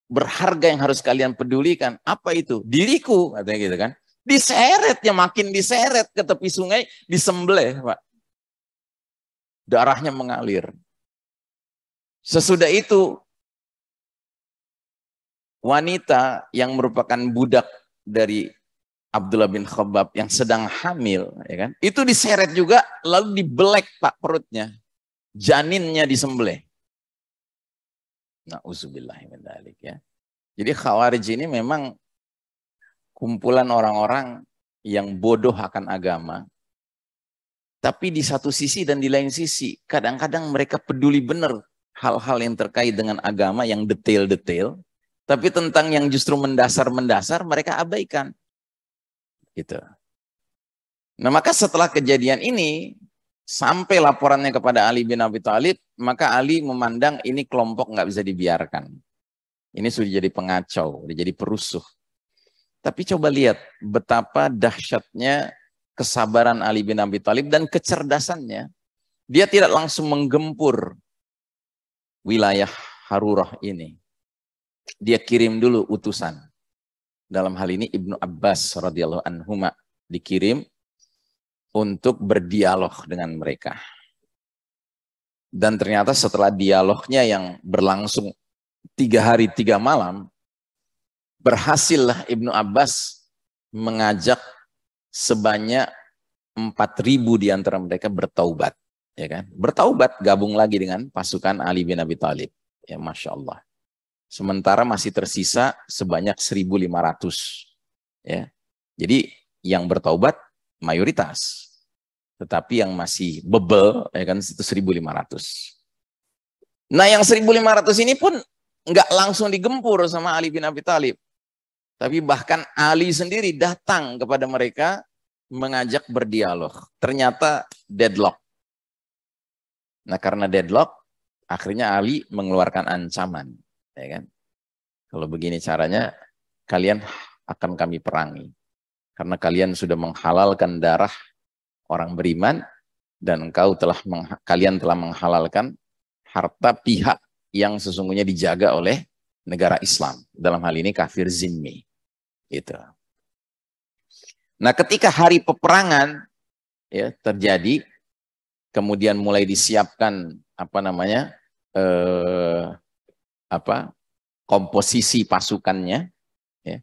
berharga yang harus kalian pedulikan. Apa itu? Diriku, katanya gitu kan. Diseret ya, makin diseret ke tepi sungai, disembelih, Pak. Darahnya mengalir. Sesudah itu, wanita yang merupakan budak dari Abdullah bin Khobab yang sedang hamil, ya kan? Itu diseret juga, lalu dibelek Pak perutnya. Janinnya disembelih. Na'udzubillah min dzalik ya. Jadi Khawarij ini memang kumpulan orang-orang yang bodoh akan agama. Tapi di satu sisi dan di lain sisi, kadang-kadang mereka peduli benar hal-hal yang terkait dengan agama yang detail-detail, tapi tentang yang justru mendasar-mendasar mereka abaikan. Gitu. Nah, maka setelah kejadian ini, sampai laporannya kepada Ali bin Abi Thalib, maka Ali memandang ini kelompok nggak bisa dibiarkan. Ini sudah jadi pengacau, sudah jadi perusuh. Tapi coba lihat betapa dahsyatnya kesabaran Ali bin Abi Thalib dan kecerdasannya. Dia tidak langsung menggempur wilayah Harurah ini. Dia kirim dulu utusan. Dalam hal ini Ibnu Abbas radhiyallahu anhuma dikirim untuk berdialog dengan mereka. Dan ternyata setelah dialognya yang berlangsung 3 hari 3 malam, berhasillah Ibnu Abbas mengajak sebanyak 4.000 di antara mereka bertaubat. Ya kan? Bertaubat, gabung lagi dengan pasukan Ali bin Abi Thalib. Ya, Masya Allah. Sementara masih tersisa sebanyak 1.500. Ya. Jadi yang bertaubat mayoritas. Tetapi yang masih bebel, ya kan, itu 1.500. Nah, yang 1.500 ini pun nggak langsung digempur sama Ali bin Abi Thalib. Tapi bahkan Ali sendiri datang kepada mereka mengajak berdialog. Ternyata deadlock. Nah, karena deadlock, akhirnya Ali mengeluarkan ancaman. Ya kan? Kalau begini caranya, kalian akan kami perangi. Karena kalian sudah menghalalkan darah orang beriman, dan kalian telah menghalalkan harta pihak yang sesungguhnya dijaga oleh negara Islam. Dalam hal ini kafir zimmi. Gitu. Nah, ketika hari peperangan ya terjadi, kemudian mulai disiapkan komposisi pasukannya, ya,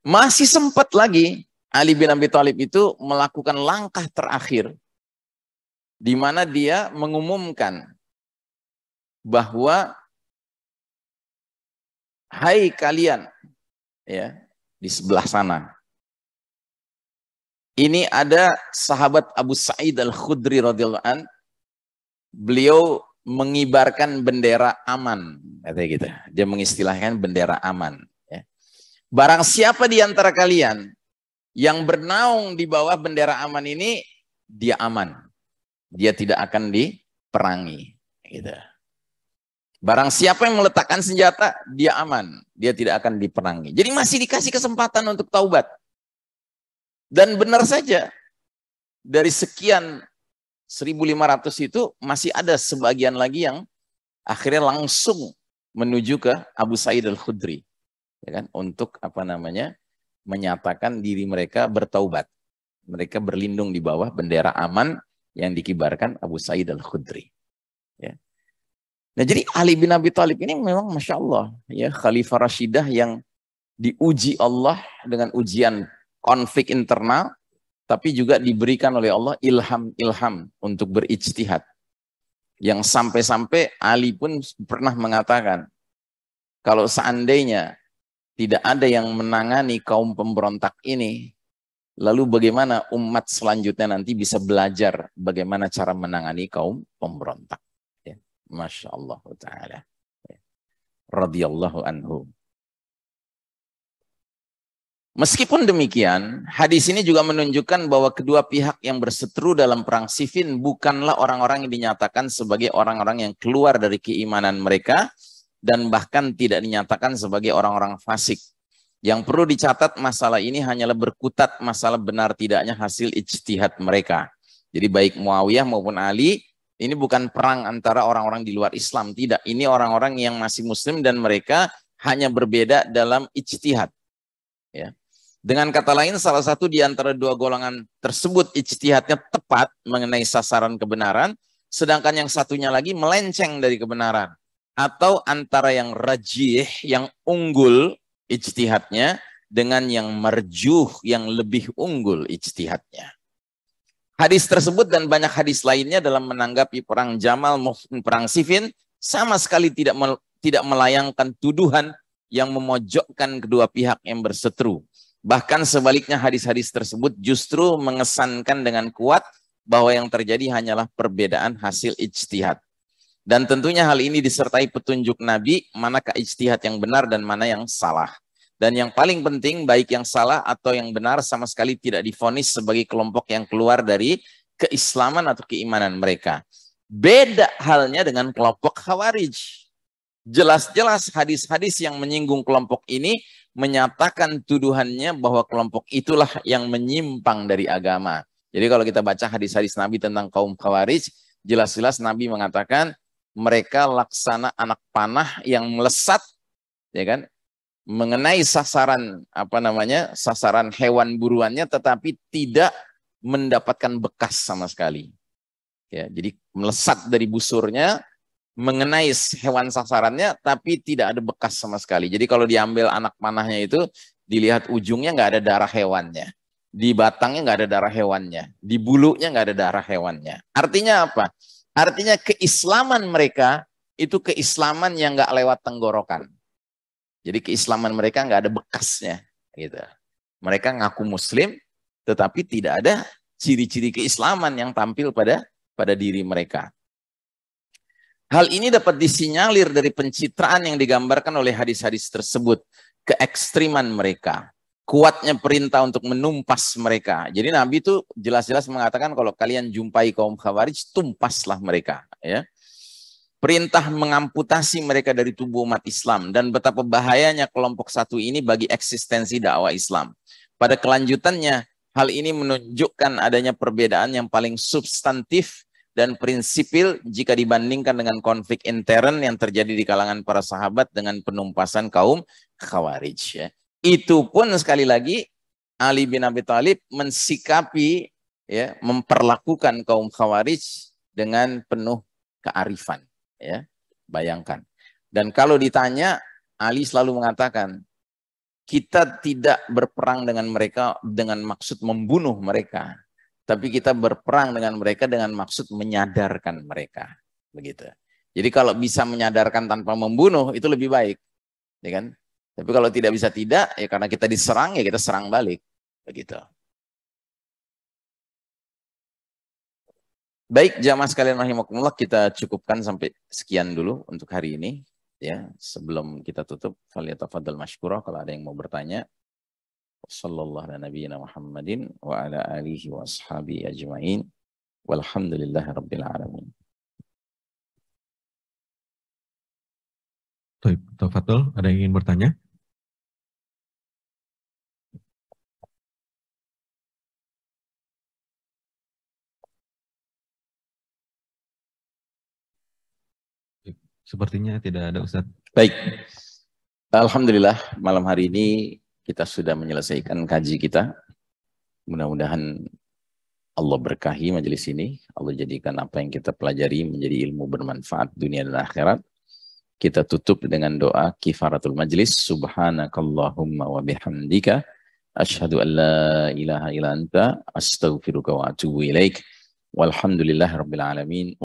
masih sempat lagi Ali bin Abi Thalib itu melakukan langkah terakhir, di mana dia mengumumkan bahwa hai kalian, ya, di sebelah sana. Ini ada sahabat Abu Sa'id Al-Khudri radhiyallahu an, beliau mengibarkan bendera aman, katanya gitu. Dia mengistilahkan bendera aman. Ya. Barang siapa di antara kalian yang bernaung di bawah bendera aman ini, dia aman. Dia tidak akan diperangi. Gitu. Barang siapa yang meletakkan senjata, dia aman. Dia tidak akan diperangi. Jadi masih dikasih kesempatan untuk taubat. Dan benar saja, dari sekian 1.500 itu masih ada sebagian lagi yang akhirnya langsung menuju ke Abu Sa'id Al-Khudri, ya kan, untuk menyatakan diri mereka bertaubat. Mereka berlindung di bawah bendera aman yang dikibarkan Abu Sa'id Al-Khudri. Ya. Nah, jadi Ali bin Abi Thalib ini memang Masya Allah, ya, Khalifah Rashidah yang diuji Allah dengan ujian konflik internal, tapi juga diberikan oleh Allah ilham untuk berijtihad. Yang sampai-sampai Ali pun pernah mengatakan, kalau seandainya tidak ada yang menangani kaum pemberontak ini, lalu bagaimana umat selanjutnya nanti bisa belajar bagaimana cara menangani kaum pemberontak. Ya. Masya Allah ta'ala. Ya. Radiyallahu anhu. Meskipun demikian, hadis ini juga menunjukkan bahwa kedua pihak yang berseteru dalam perang Siffin bukanlah orang-orang yang dinyatakan sebagai orang-orang yang keluar dari keimanan mereka, dan bahkan tidak dinyatakan sebagai orang-orang fasik. Yang perlu dicatat, masalah ini hanyalah berkutat masalah benar tidaknya hasil ijtihad mereka. Jadi baik Muawiyah maupun Ali, ini bukan perang antara orang-orang di luar Islam, tidak. Ini orang-orang yang masih muslim dan mereka hanya berbeda dalam ijtihad. Ya. Dengan kata lain, salah satu di antara dua golongan tersebut ijtihadnya tepat mengenai sasaran kebenaran, sedangkan yang satunya lagi melenceng dari kebenaran. Atau antara yang rajih, yang unggul ijtihadnya, dengan yang marjuh, yang lebih unggul ijtihadnya. Hadis tersebut dan banyak hadis lainnya dalam menanggapi perang Jamal maupun perang Siffin sama sekali tidak melayangkan tuduhan yang memojokkan kedua pihak yang berseteru. Bahkan sebaliknya, hadis-hadis tersebut justru mengesankan dengan kuat bahwa yang terjadi hanyalah perbedaan hasil ijtihad. Dan tentunya hal ini disertai petunjuk Nabi, manakah ijtihad yang benar dan mana yang salah. Dan yang paling penting, baik yang salah atau yang benar sama sekali tidak divonis sebagai kelompok yang keluar dari keislaman atau keimanan mereka. Beda halnya dengan kelompok Khawarij. Jelas-jelas hadis-hadis yang menyinggung kelompok ini menyatakan tuduhannya bahwa kelompok itulah yang menyimpang dari agama. Jadi kalau kita baca hadis-hadis Nabi tentang kaum Khawarij, jelas-jelas Nabi mengatakan mereka laksana anak panah yang melesat, ya kan, mengenai sasaran sasaran hewan buruannya, tetapi tidak mendapatkan bekas sama sekali. Ya, jadi melesat dari busurnya, mengenai hewan sasarannya, tapi tidak ada bekas sama sekali. Jadi kalau diambil anak panahnya itu, dilihat ujungnya nggak ada darah hewannya, di batangnya nggak ada darah hewannya, di bulunya nggak ada darah hewannya. Artinya apa? Artinya keislaman mereka itu keislaman yang nggak lewat tenggorokan. Jadi keislaman mereka nggak ada bekasnya, gitu. Mereka ngaku Muslim, tetapi tidak ada ciri-ciri keislaman yang tampil pada diri mereka. Hal ini dapat disinyalir dari pencitraan yang digambarkan oleh hadis-hadis tersebut, keekstriman mereka, kuatnya perintah untuk menumpas mereka. Jadi Nabi itu jelas-jelas mengatakan kalau kalian jumpai kaum Khawarij, tumpaslah mereka. Ya. Perintah mengamputasi mereka dari tubuh umat Islam dan betapa bahayanya kelompok satu ini bagi eksistensi dakwah Islam. Pada kelanjutannya, hal ini menunjukkan adanya perbedaan yang paling substantif dan prinsipil jika dibandingkan dengan konflik intern yang terjadi di kalangan para sahabat dengan penumpasan kaum Khawarij. Ya. Itu pun sekali lagi Ali bin Abi Thalib mensikapi, ya, memperlakukan kaum Khawarij dengan penuh kearifan. Ya, bayangkan. Dan kalau ditanya, Ali selalu mengatakan, kita tidak berperang dengan mereka dengan maksud membunuh mereka, tapi kita berperang dengan mereka dengan maksud menyadarkan mereka. Begitu. Jadi kalau bisa menyadarkan tanpa membunuh, itu lebih baik. Ya kan? Tapi kalau tidak bisa tidak, ya karena kita diserang, ya kita serang balik. Begitu. Baik, jamaah sekalian rahimakumullah, kita cukupkan sampai sekian dulu untuk hari ini. Ya, sebelum kita tutup, falyatafaddal mashkura kalau ada yang mau bertanya. Sallallahu ala nabiyyina Muhammadin wa ala alihi wa ashabihi ajma'in. Walhamdulillahi rabbil alamin. Tafadhol, ada yang ingin bertanya? Sepertinya tidak ada, Ustaz. Baik. Alhamdulillah, malam hari ini kita sudah menyelesaikan kaji kita. Mudah-mudahan Allah berkahi majelis ini. Allah jadikan apa yang kita pelajari menjadi ilmu bermanfaat dunia dan akhirat. Kita tutup dengan doa kifaratul majlis. Subhanakallahumma wa bihamdika. Asyhadu an la ilaha illa anta. Astaghfiruka wa atubu ilaik. Walhamdulillah rabbil alamin.